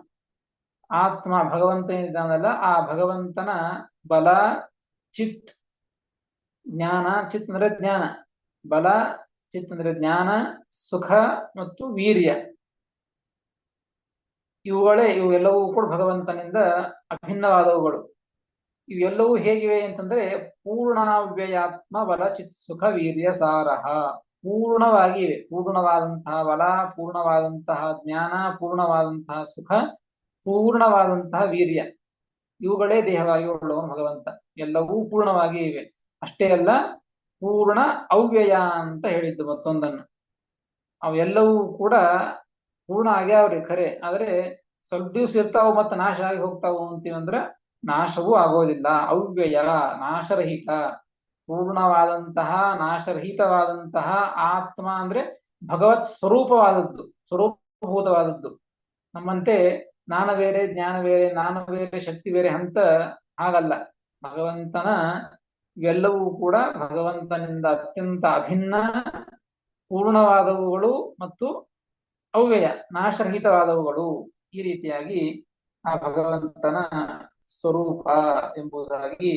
ಆತ್ಮ ಭಗವಂತ ಇದ್ದಾನಲ್ಲ, ಆ ಭಗವಂತನ ಬಲ, ಚಿತ್ ಜ್ಞಾನ, ಚಿತ್ ಅಂದ್ರೆ ಜ್ಞಾನ, ಬಲ ಚಿತ್ ಅಂದ್ರೆ ಜ್ಞಾನ, ಸುಖ ಮತ್ತು ವೀರ್ಯ, ಇವೆಲ್ಲವೂ ಕೂಡ ಭಗವಂತನಿಂದ ಅಭಿನ್ನವಾದವುಗಳು. ಇವೆಲ್ಲವೂ ಹೇಗಿವೆ ಅಂತಂದ್ರೆ ಪೂರ್ಣಾವ್ಯಯಾತ್ಮ ಬಲ ಚಿತ್ ಸುಖ ವೀರ್ಯ ಸಾರಹ. ಪೂರ್ಣವಾಗಿ ಇವೆ. ಪೂರ್ಣವಾದಂತಹ ಬಲ, ಪೂರ್ಣವಾದಂತಹ ಜ್ಞಾನ, ಪೂರ್ಣವಾದಂತಹ ಸುಖ, ಪೂರ್ಣವಾದಂತಹ ವೀರ್ಯ, ಇವುಗಳೇ ದೇಹವಾಗಿ ಉಳ್ಳವನು ಭಗವಂತ. ಎಲ್ಲವೂ ಪೂರ್ಣವಾಗಿ ಇವೆ. ಅಷ್ಟೇ ಅಲ್ಲ, ಪೂರ್ಣ ಅವ್ಯಯ ಅಂತ ಹೇಳಿದ್ದು ಮತ್ತೊಂದನ್ನು. ಅವೆಲ್ಲವೂ ಕೂಡ ಪೂರ್ಣ ಆಗ್ಯಾವ್ರಿ ಖರೆ, ಆದ್ರೆ ಸ್ವಲ್ಪ ದಿವ್ಸ ಇರ್ತಾವು ಮತ್ತೆ ನಾಶ ಆಗಿ ಹೋಗ್ತಾವು ಅಂತೀವಂದ್ರ ನಾಶವೂ ಆಗೋದಿಲ್ಲ. ಅವ್ಯಯ, ನಾಶರಹಿತ, ಪೂರ್ಣವಾದಂತಹ ನಾಶರಹಿತವಾದಂತಹ ಆತ್ಮ ಅಂದ್ರೆ ಭಗವತ್ ಸ್ವರೂಪವಾದದ್ದು, ಸ್ವರೂಪಭೂತವಾದದ್ದು. ನಮ್ಮಂತೆ ಜ್ಞಾನ ಬೇರೆ, ಜ್ಞಾನ ಬೇರೆ, ನಾನು ಬೇರೆ, ಶಕ್ತಿ ಬೇರೆ ಅಂತ ಹಾಗಲ್ಲ. ಭಗವಂತನ ಇವೆಲ್ಲವೂ ಕೂಡ ಭಗವಂತನಿಂದ ಅತ್ಯಂತ ಅಭಿನ್ನ, ಪೂರ್ಣವಾದವುಗಳು ಮತ್ತು ಅವ್ಯಯ, ನಾಶರಹಿತವಾದವುಗಳು. ಈ ರೀತಿಯಾಗಿ ಆ ಭಗವಂತನ ಸ್ವರೂಪ ಎಂಬುದಾಗಿ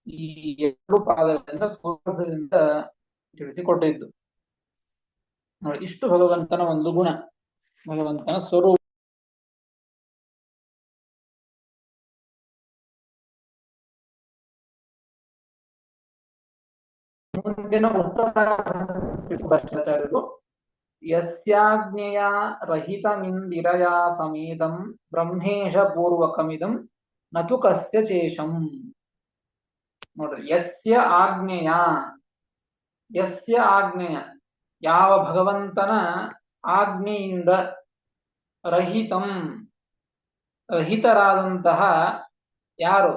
ಈ ಎರಡು ಪಾದಗಳಿಂದ ಪೂರ್ವದಿಂದ ತಿಳಿಸಿಕೊಟ್ಟಿದ್ದು. ನೋಡಿ, ಇಷ್ಟು ಭಗವಂತನ ಒಂದು ಗುಣ, ಭಗವಂತನ ಸ್ವರೂಪ. ಮುಂದಿನ ಉತ್ತರಾಚಾರ್ಯರು ಯಸ್ಯಾಜ್ಞೆಯ ರಹಿತಮಿಂದಿರಯಾ ಸಮೇತಂ ಬ್ರಹ್ಮೇಶ ಪೂರ್ವಕಮಿದಂ ನತು ಕಸ್ಯ ಚೇಷಂ. ನೋಡ್ರಿ, ಯಸ್ಯ ಆಜ್ಞೆಯ, ಯಸ್ಯ ಆಜ್ಞೆಯ, ಯಾವ ಭಗವಂತನ ಆಜ್ಞೆಯಿಂದ, ರಹಿತಂ ರಹಿತರಾದಂತಹ ಯಾರು,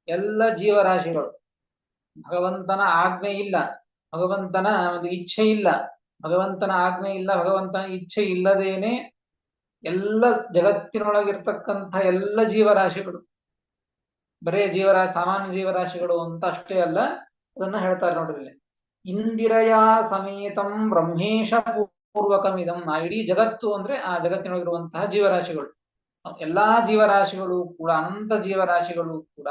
ಎಲ್ಲ ಜೀವರಾಶಿಗಳು. ಭಗವಂತನ ಆಜ್ಞೆ ಇಲ್ಲ, ಭಗವಂತನ ಒಂದು ಇಚ್ಛೆ ಇಲ್ಲ, ಭಗವಂತನ ಆಜ್ಞೆ ಇಲ್ಲ, ಭಗವಂತನ ಇಚ್ಛೆ ಇಲ್ಲದೇನೆ ಎಲ್ಲ ಜಗತ್ತಿನೊಳಗಿರ್ತಕ್ಕಂಥ ಎಲ್ಲ ಜೀವರಾಶಿಗಳು, ಬರೇ ಸಾಮಾನ್ಯ ಜೀವರಾಶಿಗಳು ಅಂತ ಅಷ್ಟೇ ಅಲ್ಲ, ಅದನ್ನ ಹೇಳ್ತಾರೆ ನೋಡ್ರಿ. ಇಂದಿರಯಾ ಸಮೇತಂ ಬ್ರಹ್ಮೇಶ ಪೂರ್ವಕಮಿದಂ. ಆ ಇಡೀ ಜಗತ್ತು ಅಂದ್ರೆ ಆ ಜಗತ್ತಿನೊಳಗಿರುವಂತಹ ಜೀವರಾಶಿಗಳು, ಎಲ್ಲಾ ಜೀವರಾಶಿಗಳು ಕೂಡ, ಅನಂತ ಜೀವರಾಶಿಗಳು ಕೂಡ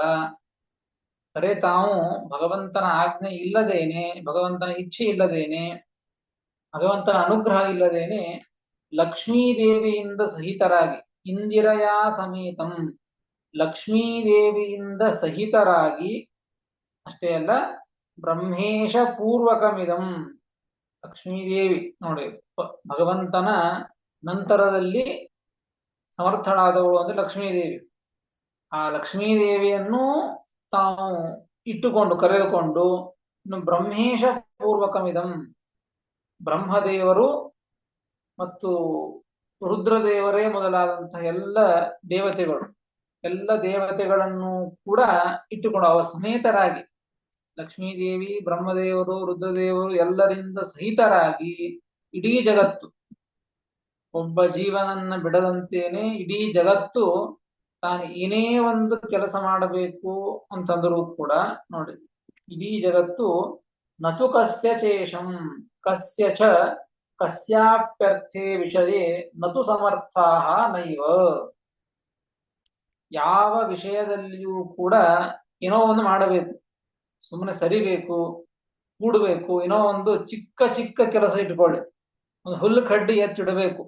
ಬರೇ ತಾವು ಭಗವಂತನ ಆಜ್ಞೆ ಇಲ್ಲದೇನೆ, ಭಗವಂತನ ಇಚ್ಛೆ ಇಲ್ಲದೇನೆ, ಭಗವಂತನ ಅನುಗ್ರಹ ಇಲ್ಲದೇನೆ ಲಕ್ಷ್ಮೀದೇವಿಯಿಂದ ಸಹಿತರಾಗಿ, ಇಂದಿರಯಾ ಸಮೇತಂ, ಲಕ್ಷ್ಮೀದೇವಿಯಿಂದ ಸಹಿತರಾಗಿ, ಅಷ್ಟೇ ಅಲ್ಲ ಬ್ರಹ್ಮೇಶ ಪೂರ್ವಕಮಿದಂ. ಲಕ್ಷ್ಮೀದೇವಿ ನೋಡಿ, ಭಗವಂತನ ನಂತರದಲ್ಲಿ ಸಮರ್ಥಳಾದವಳು ಅಂದ್ರೆ ಲಕ್ಷ್ಮೀದೇವಿ. ಆ ಲಕ್ಷ್ಮೀದೇವಿಯನ್ನು ತಾವು ಇಟ್ಟುಕೊಂಡು, ಕರೆದುಕೊಂಡು, ಇನ್ನು ಬ್ರಹ್ಮೇಶ ಪೂರ್ವಕಮಿದಂ, ಬ್ರಹ್ಮದೇವರು ಮತ್ತು ರುದ್ರದೇವರೇ ಮೊದಲಾದಂತಹ ಎಲ್ಲ ದೇವತೆಗಳು, ಎಲ್ಲ ದೇವತೆಗಳನ್ನು ಕೂಡ ಇಟ್ಟುಕೊಂಡು ಅವರ ಸಮೇತರಾಗಿ, ಲಕ್ಷ್ಮೀದೇವಿ, ಬ್ರಹ್ಮದೇವರು, ರುದ್ರದೇವರು ಎಲ್ಲರಿಂದ ಸಹಿತರಾಗಿ ಇಡೀ ಜಗತ್ತು, ಒಬ್ಬ ಜೀವನನ್ನ ಬಿಡದಂತೇನೆ ಇಡೀ ಜಗತ್ತು ತಾನು ಏನೇ ಒಂದು ಕೆಲಸ ಮಾಡಬೇಕು ಅಂತಂದರೂ ಕೂಡ ನೋಡಿ, ಇಡೀ ಜಗತ್ತು ನತು ಕಸ್ಯ ಚೇಷಂ, ಕಸ್ಯ ಚ ಕಸ್ಯಾಪ್ಯರ್ಥೆ ವಿಷಯೇ ನತು ಸಮರ್ಥಾಹ ನೈವ. ಯಾವ ವಿಷಯದಲ್ಲಿಯೂ ಕೂಡ ಏನೋ ಒಂದು ಮಾಡಬೇಕು, ಸುಮ್ಮನೆ ಸರಿಬೇಕು, ಕೂಡಬೇಕು, ಏನೋ ಒಂದು ಚಿಕ್ಕ ಚಿಕ್ಕ ಕೆಲಸ ಇಟ್ಕೊಳ್ಳಿ, ಒಂದು ಹುಲ್ಲು ಕಡ್ಡಿ ಎತ್ತಿಡಬೇಕು,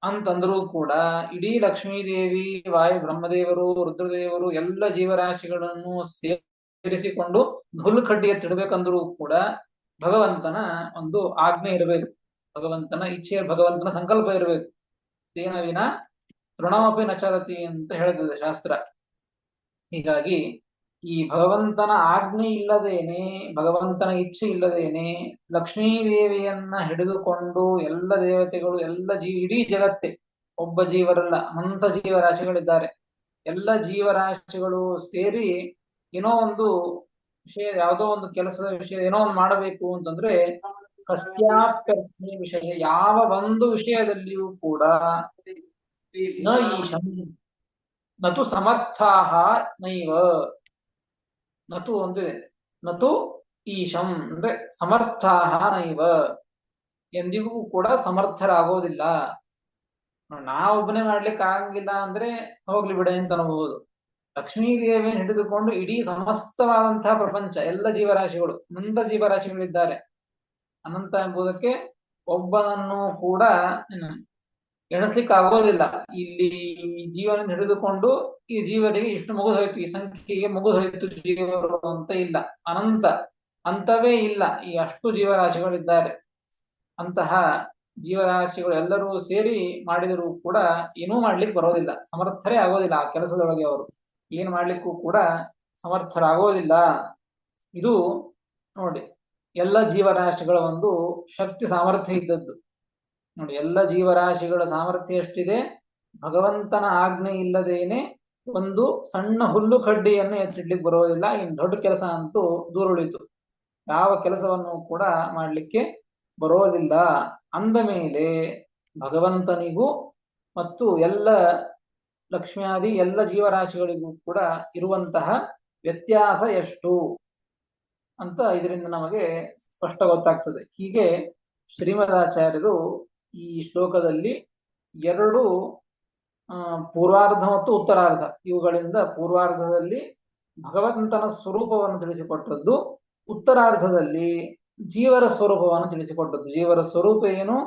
ಅಂತಂದ್ರೂ ಕೂಡ ಇಡೀ ಲಕ್ಷ್ಮೀದೇವಿ, ವಾಯು ಬ್ರಹ್ಮದೇವರು, ರುದ್ರದೇವರು ಎಲ್ಲ ಜೀವರಾಶಿಗಳನ್ನು ಸೇರಿಸಿಕೊಂಡು ಹುಲ್ಕಡ್ಡಿ ಎತ್ತಿಡ್ಬೇಕಂದ್ರೂ ಕೂಡ ಭಗವಂತನ ಒಂದು ಆಜ್ಞೆ ಇರಬೇಕು, ಭಗವಂತನ ಇಚ್ಛೆ, ಭಗವಂತನ ಸಂಕಲ್ಪ ಇರಬೇಕು. ತೇನ ವಿನ ತೃಣಮಪಿ ನಚರತಿ ಅಂತ ಹೇಳ್ತದೆ ಶಾಸ್ತ್ರ. ಹೀಗಾಗಿ ಈ ಭಗವಂತನ ಆಜ್ಞೆ ಇಲ್ಲದೇನೆ, ಭಗವಂತನ ಇಚ್ಛೆ ಇಲ್ಲದೇನೆ ಲಕ್ಷ್ಮೀದೇವಿಯನ್ನ ಹಿಡಿದುಕೊಂಡು ಎಲ್ಲ ದೇವತೆಗಳು, ಎಲ್ಲ ಇಡೀ ಜಗತ್ತೇ, ಒಬ್ಬ ಜೀವರಲ್ಲ, ಅನಂತ ಜೀವರಾಶಿಗಳಿದ್ದಾರೆ. ಎಲ್ಲ ಜೀವರಾಶಿಗಳು ಸೇರಿ ಏನೋ ಒಂದು ವಿಷಯ, ಯಾವುದೋ ಒಂದು ಕೆಲಸದ ವಿಷಯ ಏನೋ ಒಂದು ಮಾಡಬೇಕು ಅಂತಂದ್ರೆ ಕಸ್ಯಾಪ್ಯರ್ಥಿ ವಿಷಯ, ಯಾವ ಒಂದು ವಿಷಯದಲ್ಲಿಯೂ ಕೂಡ ನ ಈಶಂ ನತು ಸಮರ್ಥಾಹ ನೈವ, ನತು ಒಂದಿದೆ, ನತು ಈಶಂ ಅಂದ್ರೆ ಸಮರ್ಥಾಹ ನೈವ, ಎಂದಿಗೂ ಕೂಡ ಸಮರ್ಥರಾಗೋದಿಲ್ಲ. ನಾವೊಬ್ಬನೇ ಮಾಡ್ಲಿಕ್ಕೆ ಆಗಂಗಿಲ್ಲ ಅಂದ್ರೆ ಹೋಗ್ಲಿ ಬಿಡ ಅಂತ ಅನ್ಬಹುದು. ಲಕ್ಷ್ಮೀದೇವಿಯನ್ನು ಹಿಡಿದುಕೊಂಡು ಇಡೀ ಸಮಸ್ತವಾದಂತಹ ಪ್ರಪಂಚ, ಎಲ್ಲ ಜೀವರಾಶಿಗಳು, ಅನಂತ ಜೀವರಾಶಿಗಳಿದ್ದಾರೆ. ಅನಂತ ಎಂಬುದಕ್ಕೆ ಒಬ್ಬನನ್ನು ಕೂಡ ಎಣಿಸ್ಲಿಕ್ಕೆ ಆಗೋದಿಲ್ಲ. ಇಲ್ಲಿ ಜೀವನ ಹಿಡಿದುಕೊಂಡು ಈ ಜೀವನಿಗೆ ಇಷ್ಟು ಮುಗಿದು ಹೋಯ್ತು, ಈ ಸಂಖ್ಯೆಗೆ ಮುಗಿದು ಹೋಯ್ತು ಜೀವರು ಅಂತ ಇಲ್ಲ, ಅನಂತ, ಅಂತವೇ ಇಲ್ಲ, ಈ ಅಷ್ಟು ಜೀವರಾಶಿಗಳಿದ್ದಾರೆ. ಅಂತಹ ಜೀವರಾಶಿಗಳು ಎಲ್ಲರೂ ಸೇರಿ ಮಾಡಿದರೂ ಕೂಡ ಏನೂ ಮಾಡ್ಲಿಕ್ಕೆ ಬರೋದಿಲ್ಲ, ಸಮರ್ಥರೇ ಆಗೋದಿಲ್ಲ ಆ ಕೆಲಸದೊಳಗೆ. ಅವರು ಏನ್ ಮಾಡ್ಲಿಕ್ಕೂ ಕೂಡ ಸಮರ್ಥರಾಗೋದಿಲ್ಲ. ಇದು ನೋಡಿ, ಎಲ್ಲ ಜೀವರಾಶಿಗಳ ಒಂದು ಶಕ್ತಿ ಸಾಮರ್ಥ್ಯ ಇದ್ದದ್ದು. ನೋಡಿ, ಎಲ್ಲ ಜೀವರಾಶಿಗಳ ಸಾಮರ್ಥ್ಯ ಎಷ್ಟಿದೆ, ಭಗವಂತನ ಆಜ್ಞೆ ಇಲ್ಲದೇನೆ ಒಂದು ಸಣ್ಣ ಹುಲ್ಲು ಕಡ್ಡಿಯನ್ನು ಎತ್ತಿಡ್ಲಿಕ್ಕೆ ಬರೋದಿಲ್ಲ. ಇನ್ನು ದೊಡ್ಡ ಕೆಲಸ ಅಂತೂ ದೂರ ಉಳಿತು, ಯಾವ ಕೆಲಸವನ್ನು ಕೂಡ ಮಾಡ್ಲಿಕ್ಕೆ ಬರೋದಿಲ್ಲ. ಅಂದ ಮೇಲೆ ಭಗವಂತನಿಗೂ ಮತ್ತು ಎಲ್ಲ ಲಕ್ಷ್ಮಿಯಾದಿ ಎಲ್ಲ ಜೀವರಾಶಿಗಳಿಗೂ ಕೂಡ ಇರುವಂತಹ ವ್ಯತ್ಯಾಸ ಎಷ್ಟು ಅಂತ ಇದರಿಂದ ನಮಗೆ ಸ್ಪಷ್ಟ ಗೊತ್ತಾಗ್ತದೆ. ಹೀಗೆ ಶ್ರೀಮದಾಚಾರ್ಯರು ಈ ಶ್ಲೋಕದಲ್ಲಿ ಎರಡು ಪೂರ್ವಾರ್ಧ ಮತ್ತು ಉತ್ತರಾರ್ಧ, ಇವುಗಳಿಂದ ಪೂರ್ವಾರ್ಧದಲ್ಲಿ ಭಗವಂತನ ಸ್ವರೂಪವನ್ನು ತಿಳಿಸಿಕೊಟ್ಟದ್ದು, ಉತ್ತರಾರ್ಧದಲ್ಲಿ ಜೀವರ ಸ್ವರೂಪವನ್ನು ತಿಳಿಸಿಕೊಟ್ಟದ್ದು. ಜೀವರ ಸ್ವರೂಪ ಏನು,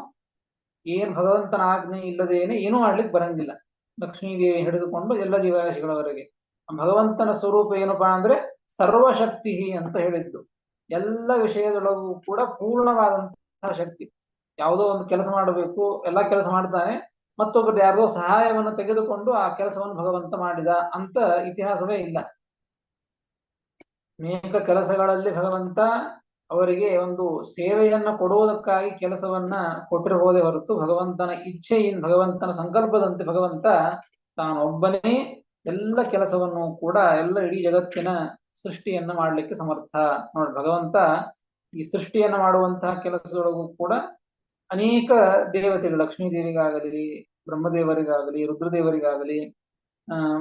ಏನ್ ಭಗವಂತನ ಆಜ್ಞೆ ಇಲ್ಲದೇನೆ ಏನೂ ಮಾಡ್ಲಿಕ್ಕೆ ಬರಂಗಿಲ್ಲ, ಲಕ್ಷ್ಮೀದೇವಿ ಹಿಡಿದುಕೊಂಡು ಎಲ್ಲ ಜೀವರಾಶಿಗಳವರೆಗೆ. ಭಗವಂತನ ಸ್ವರೂಪ ಏನಪ್ಪಾ ಅಂದ್ರೆ ಸರ್ವಶಕ್ತಿ ಅಂತ ಹೇಳಿದ್ದು. ಎಲ್ಲ ವಿಷಯದೊಳಗೂ ಕೂಡ ಪೂರ್ಣವಾದಂತಹ ಶಕ್ತಿ. ಯಾವುದೋ ಒಂದು ಕೆಲಸ ಮಾಡಬೇಕು, ಎಲ್ಲಾ ಕೆಲಸ ಮಾಡ್ತಾನೆ, ಮತ್ತೊಬ್ಬರು ಯಾರ್ದೋ ಸಹಾಯವನ್ನು ತೆಗೆದುಕೊಂಡು ಆ ಕೆಲಸವನ್ನು ಭಗವಂತ ಮಾಡಿದ ಅಂತ ಇತಿಹಾಸವೇ ಇಲ್ಲ. ಅನೇಕ ಕೆಲಸಗಳಲ್ಲಿ ಭಗವಂತ ಅವರಿಗೆ ಒಂದು ಸೇವೆಯನ್ನ ಕೊಡುವುದಕ್ಕಾಗಿ ಕೆಲಸವನ್ನ ಕೊಟ್ಟಿರಬಹುದೇ ಹೊರತು, ಭಗವಂತನ ಇಚ್ಛೆಯಿಂದ, ಭಗವಂತನ ಸಂಕಲ್ಪದಂತೆ ಭಗವಂತ ತಾನೊಬ್ಬನೇ ಎಲ್ಲ ಕೆಲಸವನ್ನು ಕೂಡ, ಎಲ್ಲ ಇಡೀ ಜಗತ್ತಿನ ಸೃಷ್ಟಿಯನ್ನ ಮಾಡ್ಲಿಕ್ಕೆ ಸಮರ್ಥ. ನೋಡಿ, ಭಗವಂತ ಈ ಸೃಷ್ಟಿಯನ್ನ ಮಾಡುವಂತಹ ಕೆಲಸದೊಳಗೂ ಕೂಡ ಅನೇಕ ದೇವತೆಗಳು, ಲಕ್ಷ್ಮೀ ದೇವಿಗಾಗಲಿ, ಬ್ರಹ್ಮದೇವರಿಗಾಗಲಿ, ರುದ್ರದೇವರಿಗಾಗಲಿ,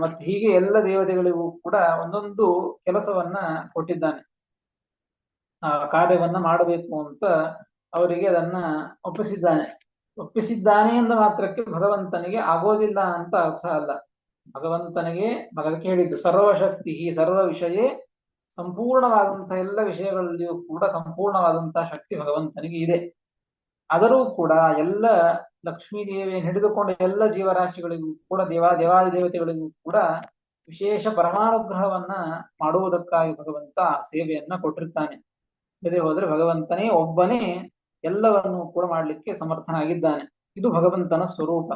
ಮತ್ತೆ ಹೀಗೆ ಎಲ್ಲ ದೇವತೆಗಳಿಗೂ ಕೂಡ ಒಂದೊಂದು ಕೆಲಸವನ್ನ ಕೊಟ್ಟಿದ್ದಾನೆ. ಆ ಕಾರ್ಯವನ್ನ ಮಾಡಬೇಕು ಅಂತ ಅವರಿಗೆ ಅದನ್ನ ಒಪ್ಪಿಸಿದ್ದಾನೆ ಎಂದ ಮಾತ್ರಕ್ಕೆ ಭಗವಂತನಿಗೆ ಆಗೋದಿಲ್ಲ ಅಂತ ಅರ್ಥ ಅಲ್ಲ. ಭಗವಂತನಿಗೆ ಭಗವಕ್ಕೆ ಹೇಳಿದ್ದು ಸರ್ವಶಕ್ತಿ ಸರ್ವ ವಿಷಯ, ಸಂಪೂರ್ಣವಾದಂತಹ ಎಲ್ಲ ವಿಷಯಗಳಲ್ಲಿಯೂ ಕೂಡ ಸಂಪೂರ್ಣವಾದಂತಹ ಶಕ್ತಿ ಭಗವಂತನಿಗೆ ಇದೆ. ಆದರೂ ಕೂಡ ಎಲ್ಲ ಲಕ್ಷ್ಮೀ ದೇವಿಯನ್ನು ಹಿಡಿದುಕೊಂಡ ಎಲ್ಲ ಜೀವರಾಶಿಗಳಿಗೂ ಕೂಡ, ದೇವಾದಿ ದೇವತೆಗಳಿಗೂ ಕೂಡ ವಿಶೇಷ ಪರಮಾನುಗ್ರಹವನ್ನ ಮಾಡುವುದಕ್ಕಾಗಿ ಭಗವಂತ ಸೇವೆಯನ್ನ ಕೊಟ್ಟಿರ್ತಾನೆ. ಇಲ್ಲದೆ ಹೋದ್ರೆ ಭಗವಂತನೇ ಒಬ್ಬನೇ ಎಲ್ಲವನ್ನು ಕೂಡ ಮಾಡಲಿಕ್ಕೆ ಸಮರ್ಥನಾಗಿದ್ದಾನೆ. ಇದು ಭಗವಂತನ ಸ್ವರೂಪ.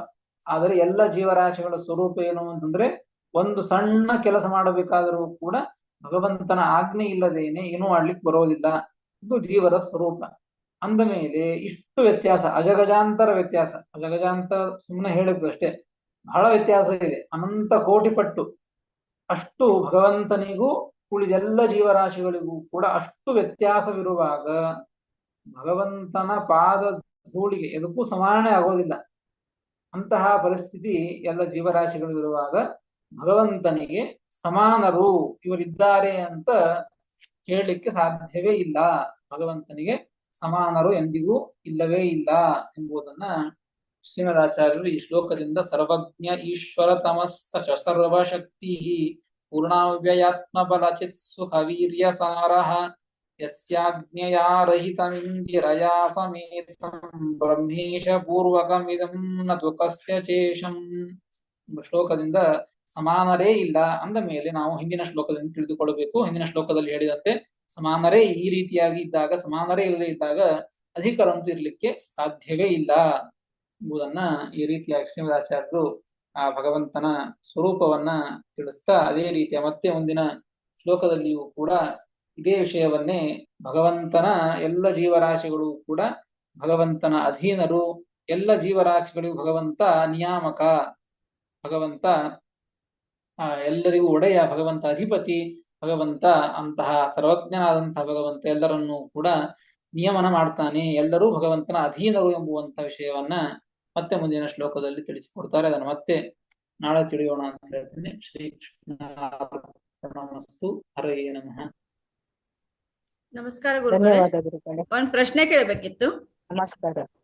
ಆದರೆ ಎಲ್ಲ ಜೀವರಾಶಿಗಳ ಸ್ವರೂಪ ಏನು ಅಂತಂದ್ರೆ, ಒಂದು ಸಣ್ಣ ಕೆಲಸ ಮಾಡಬೇಕಾದರೂ ಕೂಡ ಭಗವಂತನ ಆಜ್ಞೆ ಇಲ್ಲದೇನೆ ಏನೂ ಮಾಡ್ಲಿಕ್ಕೆ ಬರೋದಿಲ್ಲ. ಇದು ಜೀವರ ಸ್ವರೂಪ. ಅಂದ ಮೇಲೆ ಇಷ್ಟು ವ್ಯತ್ಯಾಸ, ಅಜಗಜಾಂತರ ವ್ಯತ್ಯಾಸ. ಅಜಗಜಾಂತರ ಸುಮ್ಮನೆ ಹೇಳಬೇಕು ಅಷ್ಟೇ, ಬಹಳ ವ್ಯತ್ಯಾಸ ಇದೆ, ಅನಂತ ಕೋಟಿ ಪಟ್ಟು. ಅಷ್ಟು ಭಗವಂತನಿಗೂ ಉಳಿದೆಲ್ಲ ಜೀವರಾಶಿಗಳಿಗೂ ಕೂಡ ಅಷ್ಟು ವ್ಯತ್ಯಾಸವಿರುವಾಗ ಭಗವಂತನ ಪಾದ ಧೂಳಿಗೆ ಎದಕ್ಕೂ ಸಮಾನ ಆಗೋದಿಲ್ಲ. ಅಂತಹ ಪರಿಸ್ಥಿತಿ ಎಲ್ಲ ಜೀವರಾಶಿಗಳಿರುವಾಗ ಭಗವಂತನಿಗೆ ಸಮಾನರು ಇವರಿದ್ದಾರೆ ಅಂತ ಹೇಳಲಿಕ್ಕೆ ಸಾಧ್ಯವೇ ಇಲ್ಲ. ಭಗವಂತನಿಗೆ ಸಮಾನರು ಎಂದಿಗೂ ಇಲ್ಲವೇ ಇಲ್ಲ ಎಂಬುದನ್ನ ಶ್ರೀಮದಾಚಾರ್ಯರು ಈ ಶ್ಲೋಕದಿಂದ ಸರ್ವಜ್ಞ ಈಶ್ವರ ತಮಸ್ಸ ಸರ್ವಶಕ್ತಿ ಪೂರ್ಣಾವ್ಯಯಾತ್ಮ ಬಲ ಚಿತ್ ಸುಖ ವೀರ್ಯ ಸಾರಃ ಯಸ್ಯಾಜ್ಞೆಯಾ ರಹಿತಮಿಂದಿರಯಾ ಸಮೇತಂ ಬ್ರಹ್ಮೇಶ ಪೂರ್ವಕಮಿದಂ ನ ದುಃಖಸ್ಯ ಚೇಷಂ. ಶ್ಲೋಕದಿಂದ ಸಮಾನರೇ ಇಲ್ಲ ಅಂದ ಮೇಲೆ ನಾವು ಹಿಂದಿನ ಶ್ಲೋಕದಿಂದ ತಿಳಿದುಕೊಳ್ಳಬೇಕು. ಹಿಂದಿನ ಶ್ಲೋಕದಲ್ಲಿ ಹೇಳಿದಂತೆ ಸಮಾನರೇ ಈ ರೀತಿಯಾಗಿ ಇದ್ದಾಗ, ಸಮಾನರೇ ಇಲ್ಲದೆ ಇದ್ದಾಗ ಅಧಿಕರಂತೂ ಇರಲಿಕ್ಕೆ ಸಾಧ್ಯವೇ ಇಲ್ಲ ಎಂಬುದನ್ನ ಈ ರೀತಿಯಾಗಿ ಶ್ರೀಮದಾಚಾರ್ಯರು ಆ ಭಗವಂತನ ಸ್ವರೂಪವನ್ನ ತಿಳಿಸ್ತಾ ಅದೇ ರೀತಿಯ ಮತ್ತೆ ಮುಂದಿನ ಶ್ಲೋಕದಲ್ಲಿಯೂ ಕೂಡ ಇದೇ ವಿಷಯವನ್ನೇ ಭಗವಂತನ ಎಲ್ಲ ಜೀವರಾಶಿಗಳು ಕೂಡ ಭಗವಂತನ ಅಧೀನರು, ಎಲ್ಲ ಜೀವರಾಶಿಗಳಿಗೂ ಭಗವಂತ ನಿಯಾಮಕ, ಭಗವಂತ ಎಲ್ಲರಿಗೂ ಒಡೆಯ, ಭಗವಂತ ಅಧಿಪತಿ, ಭಗವಂತ ಅಂತಹ ಸರ್ವಜ್ಞನಾದಂತಹ ಭಗವಂತ ಎಲ್ಲರನ್ನೂ ಕೂಡ ನಿಯಮನ ಮಾಡ್ತಾನೆ, ಎಲ್ಲರೂ ಭಗವಂತನ ಅಧೀನರು ಎಂಬುವಂತ ವಿಷಯವನ್ನ ಮತ್ತೆ ಮುಂದಿನ ಶ್ಲೋಕದಲ್ಲಿ ತಿಳಿಸಿಕೊಡ್ತಾರೆ. ಅದನ್ನು ಮತ್ತೆ ನಾಳೆ ತಿಳಿಯೋಣ ಅಂತ ಹೇಳ್ತೇನೆ. ಶ್ರೀ ಕೃಷ್ಣಾರ್ಪಣಮಸ್ತು. ಹರಯೇ ನಮಃ. ನಮಸ್ಕಾರ ಗುರುಗಳೇ. ಧನ್ಯವಾದ ಗುರುಗಳೇ. ಒಂದ್ ಪ್ರಶ್ನೆ ಕೇಳಬೇಕಿತ್ತು. ನಮಸ್ಕಾರ.